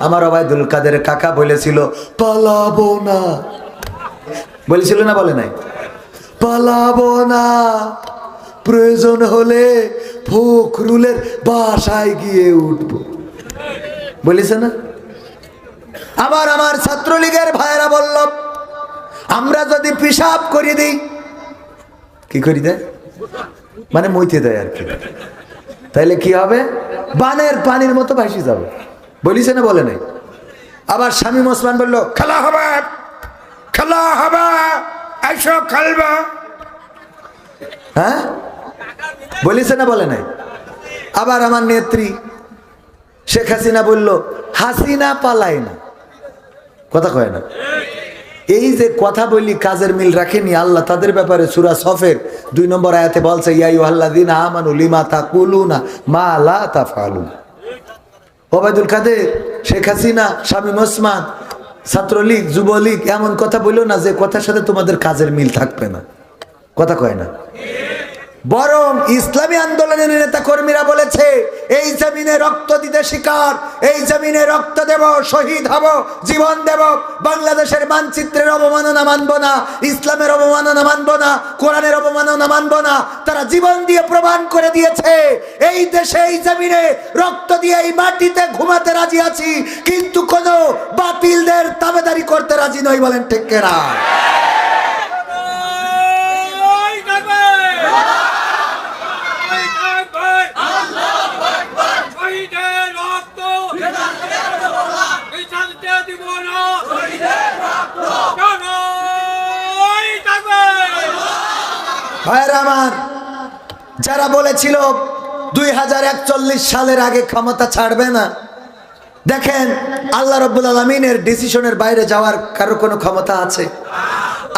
আমার ওবায়দুল কাদের কাকা বলেছিল পালাবো না, বলেছিল না বলে নাই? পালাবো না, প্রয়োজন হলে ফখরুলের বাসায় গিয়ে উঠবো, বলেছে না? আমার ছাত্রলীগের ভাইয়েরা বলল আমরা যদি পেশাব করে দিই, কি করি দেয় মানে মইতে দেয় আর কি, তাইলে কি হবে? বানের পানির মতো ভাসি যাবে, বলিছে না বলে নাই? আবার শামীম ওসমান বলল খেলা হবে, খেলা হবে, এসো খেলবা, হ্যাঁ বলিছে না বলে নাই? আবার আমার নেত্রী শেখ হাসিনা বলল হাসিনা পালায় না, কথা কয় না? এই যে কথা বলি কাজের মিল রাখেনি আল্লাহ তাদের ব্যাপারে সূরা সফের 2 নম্বর আয়াতে বলছে ইয়া আইয়ুহাল্লাযীনা আমানু লিমা তাকুলুনা মা লা তাফআলুন। ওবায়দুল কাদের, শেখ হাসিনা, শামীম ওসমান, ছাত্রলীগ, যুবলীগ এমন কথা বললো না যে কথার সাথে তোমাদের কাজের মিল থাকবে না, কথা কয় না? বরং ইসলামী আন্দোলনের নেতা কর্মীরা বলেছে এই জমিনে রক্ত দিতে শিকার, এই জমিনে রক্ত দেব, শহীদ হব, জীবন দেব, বাংলাদেশের মানচিত্রের অবমাননা মানব না, ইসলামের অবমাননা মানব না, কোরআনের অবমাননা মানব না। তারা জীবন দিয়ে প্রমাণ করে দিয়েছে এই দেশে, এই জমিনে রক্ত দিয়ে এই মাটিতে ঘুমাতে রাজি আছি, কিন্তু কোনো বাতিলদের তাবেদারি করতে রাজি নই। বলেন ঠিক কিনা? ভাইরা আমার, যারা বলেছিল 2041 সালের আগে ক্ষমতা ছাড়বে না, দেখেন আল্লাহ রাব্বুল আলামিনের ডিসিশনের বাইরে যাওয়ার কারো কোনো ক্ষমতা আছে?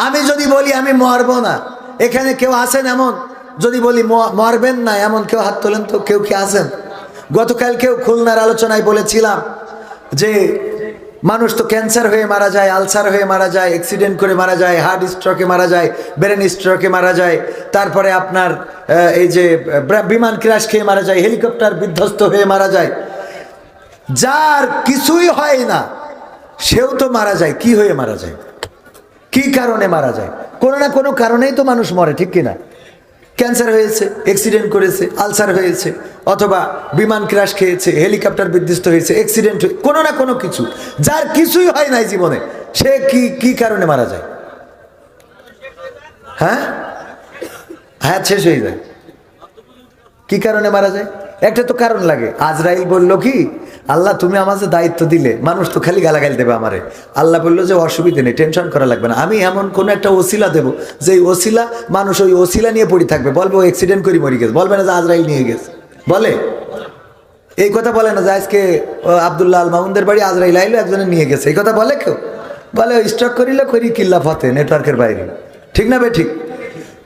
আমি যদি বলি আমি মরবো না, এখানে কেউ আছেন এমন? যদি বলি মরবেন না এমন কেউ হাত তোলেন তো, কেউ কি আছেন? গতকাল কেউ খুলনার আলোচনায় বলেছিলাম যে মানুষ তো ক্যান্সার হয়ে মারা যায়, আলসার হয়ে মারা যায়, অ্যাক্সিডেন্ট করে মারা যায়, হার্ট স্ট্রোকে মারা যায়, ব্রেন স্ট্রোকে মারা যায়, তারপরে আপনার এই যে বিমান ক্র্যাশ খেয়ে মারা যায়, হেলিকপ্টার বিধ্বস্ত হয়ে মারা যায়। যার কিছুই হয় না সেও তো মারা যায়। কি হয়ে মারা যায়? কি কারণে মারা যায়? কোনো না কোনো কারণেই তো মানুষ মরে, ঠিক কিনা? ক্যান্সার হয়েছে, অ্যাক্সিডেন্ট করেছে, আলসার হয়েছে, অথবা বিমান ক্র্যাশ খেয়েছে, হেলিকপ্টার বিধ্বস্ত হয়েছে, অ্যাক্সিডেন্ট, কোনো না কোনো কিছু। যার কিছুই হয় নাই জীবনে সে কি কারণে মারা যায়? হ্যাঁ, হায়াত শেষ হয়ে যায়। কি কারণে মারা যায়? একটা তো কারণ লাগে। আজরাইল বলল কি, আল্লাহ তুমি আমাকে দায়িত্ব দিলে, মানুষ তো খালি গালাগাল দেবে আমারে। আল্লাহ বললো যে অসুবিধা নেই, টেনশন করা লাগবে না, আমি এমন কোন একটা ওসিলা দেবো যে ওসিলা মানুষ ওই ওসিলা নিয়ে পড়ে থাকবে, বলবে ও অ্যাক্সিডেন্ট করে মরে গেছে, বলবে না যে আজরাইল নিয়ে গেছে। বলে এই কথা বলে না যে আজকে আব্দুল্লাহ আল মামুনদের বাড়ি আজরাইল আইলো, একজনে নিয়ে গেছে, এই কথা বলে কেউ? বলে স্ট্রোক করিল করি কিল্লা ফতে, নেটওয়ার্কের বাইরে, ঠিক না ভাই? ঠিক।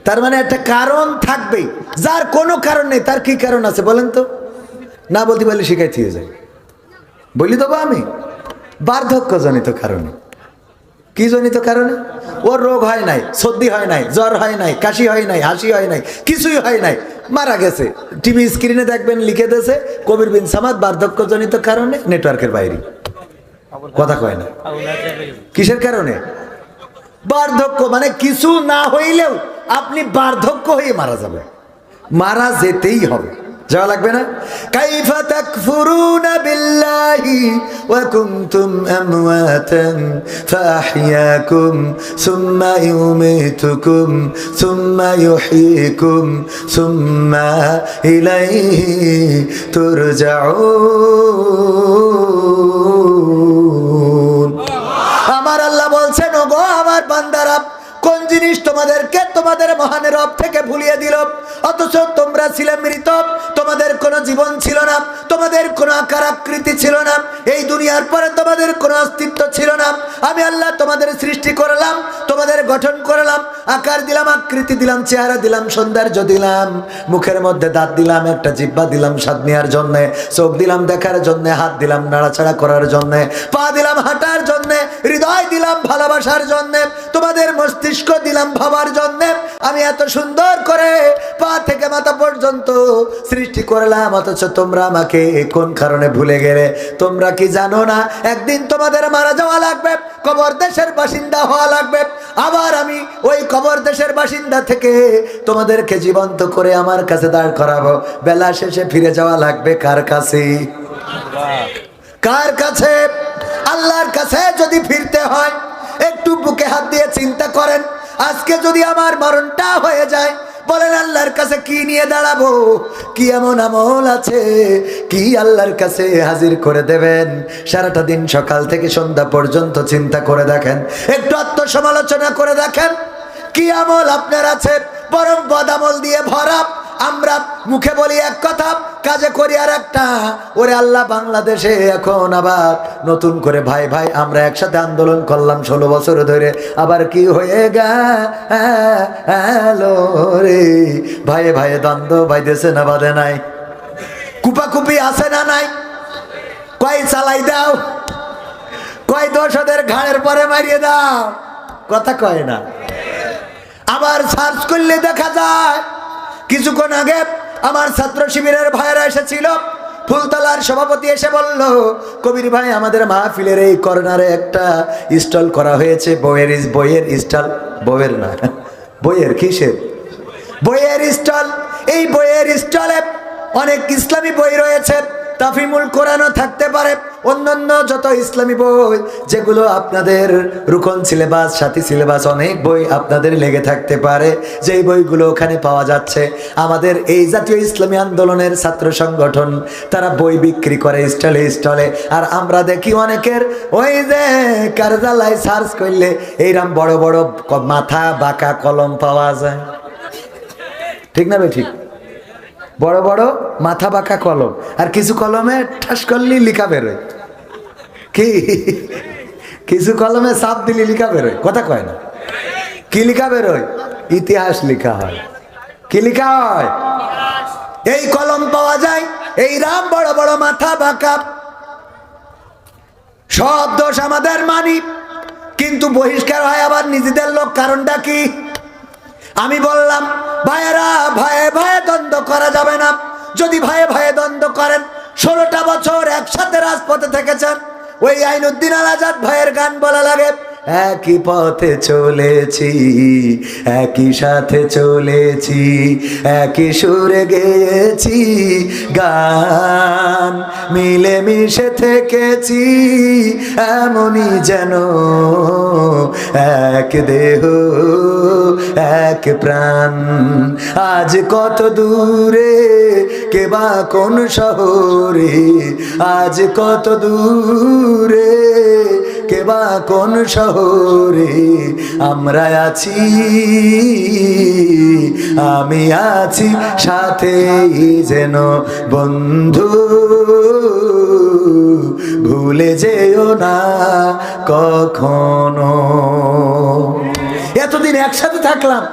তার মানে একটা কারণ থাকবেই। যার কোনো কারণ নেই তার কি কারণ আছে বলেন তো? না বলতে পারলে শিখাইতে হয়ে যায়। বলি দেবো আমি, বার্ধক্যজনিত কারণে। কি জনিত কারণে? ওর রোগ হয় নাই, সর্দি হয় নাই, জ্বর হয় নাই, কাশি হয় নাই, হাসি হয় নাই, কিছুই হয় নাই, মারা গেছে। টিভি স্ক্রিনে দেখবেন লিখে দিয়েছে কবির বিন সামাদ বার্ধক্যজনিত কারণে নেটওয়ার্কের বাইরে। কথা কয় না? কিসের কারণে? বার্ধক্য মানে কিছু না হইলেও আপনি বার্ধক্য হয়ে মারা যাবে, মারা যেতেই হবে, যাওয়া লাগবে না? কাইফা তাকফুরুনা বিল্লাহি ওয়া কুনতুম আমওয়াতান ফাআহইয়াকুম সুম্মা ইউমীতুকুম সুম্মা ইউহয়িকুম সুম্মা ইলাইহি তুরজাউন। আমার আল্লাহ বলছেন, ওগো আমার বান্দারা, কোন জিনিস তোমাদেরকে তোমাদের মহান রব থেকে ভুলিয়ে দিল? অথচ তোমরা ছিলে মৃত, তোমাদের কোনো জীবন ছিল না, তোমাদের কোনো আকার আকৃতি ছিল না, এই দুনিয়ার পরে তোমাদের কোনো অস্তিত্ব ছিল না। আমি আল্লাহ তোমাদের সৃষ্টি করলাম, তোমাদের গঠন করলাম, আকার দিলাম, আকৃতি দিলাম, চেহারা দিলাম, সৌন্দর্য দিলাম, মুখের মধ্যে দাঁত দিলাম, একটা জিহ্বা দিলাম স্বাদ নেওয়ার জন্যে, চোখ দিলাম দেখার জন্যে, হাত দিলাম নাড়াচাড়া করার জন্যে, পা দিলাম হাঁটার জন্য, জন্যে, হৃদয় দিলাম ভালোবাসার জন্যে, তোমাদের মস্তিষ্ক দিলাম ভাবার জন্যে। আমি এত সুন্দর করে পা থেকে মাথা পর্যন্ত সৃষ্টি করলাম, অথচ তোমরা আমাকে কোন কারণে ভুলে গেলে? তোমরা কি জানো না একদিন তোমাদের মারা যাওয়া লাগবে, কবর দেশের বাসিন্দা হওয়া লাগবে, আবার আমি ওই কবর দেশের বাসিন্দা থেকে তোমাদেরকে জীবন্ত করে আমার কাছে দাঁড় করাবো। বেলা শেষে ফিরে যাওয়া লাগবে কার কাছে? কার কাছে? আল্লাহর কাছে যদি ফিরতে হয়, একটু বুকে হাত দিয়ে চিন্তা করেন, আজকে যদি আমার মরণটা হয়ে যায়, বলেন আল্লাহর কাছে কি নিয়ে দাঁড়াবো? কি এমন আমল আছে কি আল্লাহর কাছে হাজির করে দেবেন? সারাটা দিন সকাল থেকে সন্ধ্যা পর্যন্ত চিন্তা করে দেখেন, একটু আত্মসমালোচনা করে দেখেন, কি আমল আপনার আছে? বরং বদ আমল দিয়ে ভরা। আমরা মুখে বলি এক কথা, কাজে করি আর একটা। ওরে আল্লাহ, বাংলাদেশে এখন আবার নতুন করে ভাই ভাই আমরা একসাথে আন্দোলন করলাম 16 বছর ধরে, আবার কি হয়ে গেল রে? ভাইয়ে ভাইয়ে দ্বন্দ্ব বাইতেছে না বাঁধে নাই? কুপাকুপি আছে না নাই? কয় চালাই দাও, কয় দোষ ওদের ঘাড়ের পরে মারিয়ে দাও, কথা কয় না। আবার সার্চ করলে দেখা যায়, কিছুক্ষণ আগে আমার ছাত্র শিবিরের ভাইরা এসেছিল, ফুলতলার সভাপতি এসে বলল, কবির ভাই আমাদের মাহফিলের এই কর্নারে একটা স্টল করা হয়েছে, বইয়ের স্টল, বইয়ের না, বইয়ের কিসের? বইয়ের স্টল। এই বইয়ের স্টলে অনেক ইসলামী বই রয়েছে, তাফিমুল কোরআনও থাকতে পারে, অন্যান্য যত ইসলামী বই যেগুলো আপনাদের রুকন সিলেবাস, সাথী সিলেবাস, অনেক বই আপনাদের লেগে থাকতে পারে, যেই বইগুলো ওখানে পাওয়া যাচ্ছে। আমাদের এই জাতীয় ইসলামী আন্দোলনের ছাত্র সংগঠন তারা বই বিক্রি করে স্টলে স্টলে, আর আমরা দেখি অনেকের ওই যে কারজালায় সার্চ করলে এইরকম বড় বড় মাথা বাঁকা কলম পাওয়া যায়, ঠিক না ভাই? ঠিক, বড় বড় মাথা বাঁকা কলম, আর কিছু কলমে ঠাস করলি লিখা বেরোয়, কি কিছু কলমে চাপ দিলি লিখা বেরোয়, কথা কয় না? কি লিখা বেরোয়? ইতিহাস লিখা হয়। কি লিখা হয়? এই কলম পাওয়া যায়, এই রাম বড় বড় মাথা বাঁকা, সব দোষ আমাদের মানি, কিন্তু বহিষ্কার হয় আবার নিজেদের লোক। কারণটা কি? আমি বললাম, ভাইয়েরা, ভাইয়ে ভাইয়ে দ্বন্দ্ব করা যাবে না। যদি ভাইয়ে ভাইয়ে দ্বন্দ্ব করেন, 16টা বছর একসাথে রাজপথে থেকেছেন, ওই আইনুদ্দিন আল আজাদ ভাইয়ের গান বলা লাগে, একই পথে চলেছি, একই সাথে চলেছি, একই সুরে গেয়েছি গান, মিলে মিশে থেকেছি এমনই যেন এক দেহ এক প্রাণ। আজ কত দূরে, কেবা কোন শহরে, আজ কত দূরে, কেবা কোন শহরে আমরা আছি, আমি আছি সাথেই যেন বন্ধু, ভুলে যেও না কখনো। এতদিন একসাথে থাকলাম,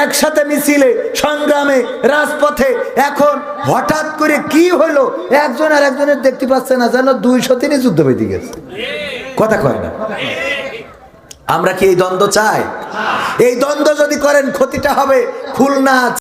একসাথে মিছিলে, সংগ্রামে, রাজপথে, এখন হঠাৎ করে কি হলো? একজন আর একজনের দেখতে পাচ্ছে না, যেন 203 যুদ্ধ বেঁধে গেছে, কথা কয় না? আমরা কি এই দ্বন্দ্ব চাই? এই দ্বন্দ্ব যদি করেন, ক্ষতিটা হবে খুলনা